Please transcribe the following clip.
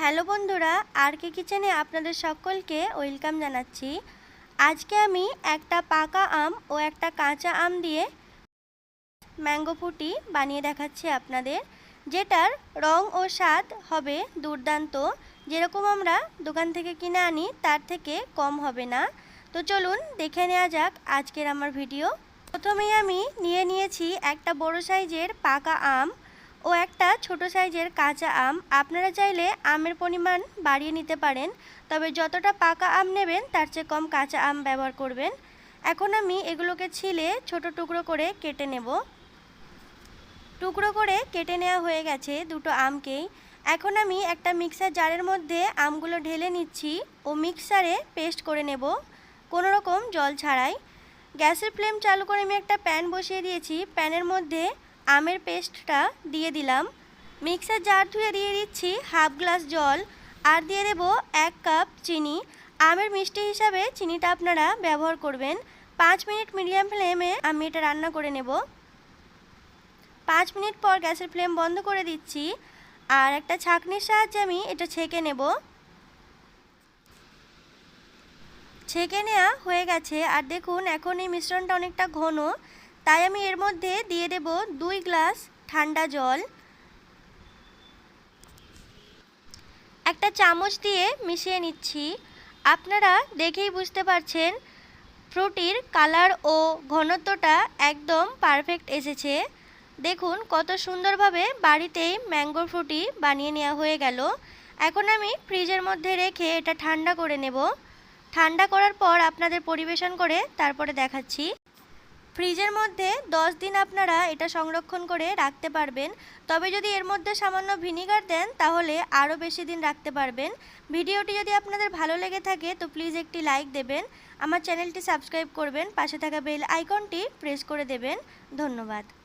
Hello বন্ধুরা, আর কে কিচেনে আপনাদের সকলকে ওয়েলকাম জানাচ্ছি। আজকে আমি একটা পাকা আম ও একটা কাঁচা আম দিয়ে ম্যাঙ্গো ফুটি বানিয়ে দেখাচ্ছি আপনাদের, যেটার রং ও স্বাদ হবে দুর্দান্ত। যেরকম আমরা দোকান থেকে কিনে আনি তার থেকে কম হবে না। তো চলুন দেখে নেওয়া যাক আজকের আমার ভিডিও। প্রথমেই আমি নিয়েছি একটা বড় সাইজের পাকা আম ও একটা ছোট সাইজের কাঁচা আম। আপনারা চাইলে আমের পরিমাণ বাড়িয়ে নিতে পারেন, তবে যতটা পাকা আম নেবেন তার চেয়ে কম কাঁচা আম ব্যবহার করবেন। এখন আমি এগুলোকে ছিলে ছোট টুকরো করে কেটে নেব। টুকরো করে কেটে নেওয়া হয়ে গেছে দুটো আমকেই। এখন আমি একটা মিক্সার জারের মধ্যে আমগুলো ঢেলে নিচ্ছি ও মিক্সারে পেস্ট করে নেব, কোনো রকম জল ছাড়াই। গ্যাসের ফ্লেম চালু করে আমি একটা প্যান বসিয়ে দিয়েছি। প্যানের মধ্যে আমের পেস্টটা দিয়ে দিলাম। মিক্সার জার ধুয়ে দিয়ে দিচ্ছি হাফ গ্লাস জল, আর দিয়ে দেব 1 কাপ চিনি। আমের মিষ্টি হিসাবে চিনিটা আপনারা ব্যবহার করবেন। 5 মিনিট মিডিয়াম ফ্লেমে আমি এটা রান্না করে নেব। 5 মিনিট পর গ্যাসের ফ্লেম বন্ধ করে দিচ্ছি, আর একটা ছাঁকনির সাহায্যে আমি এটা ছেঁকে নেব। ছেঁকে নেওয়া হয়ে গেছে, আর দেখুন এখন এই মিশ্রণটা অনেকটা ঘন, তাই আমি এর মধ্যে দিয়ে দেব 2 গ্লাস ঠান্ডা জল। একটা চামচ দিয়ে মিশিয়ে নিচ্ছি। আপনারা দেখেই বুঝতে পারছেন ফ্রুটির কালার ও ঘনত্বটা একদম পারফেক্ট এসেছে। দেখুন কত সুন্দরভাবে বাড়িতেই ম্যাঙ্গো ফ্রুটি বানিয়ে নেওয়া হয়ে গেল। এখন আমি ফ্রিজের মধ্যে রেখে এটা ঠান্ডা করে নেব। ঠান্ডা করার পর আপনাদের পরিবেশন করে তারপরে দেখাচ্ছি। ফ্রিজের মধ্যে 10 দিন আপনারা এটা সংরক্ষণ করে রাখতে পারবেন, তবে যদি এর মধ্যে সামান্য ভিনিগার দেন তাহলে আরও বেশি দিন রাখতে পারবেন। ভিডিওটি যদি আপনাদের ভালো লেগে থাকে তো প্লিজ একটি লাইক দেবেন, আমার চ্যানেলটি সাবস্ক্রাইব করবেন, পাশে থাকা বেল আইকনটি প্রেস করে দেবেন। ধন্যবাদ।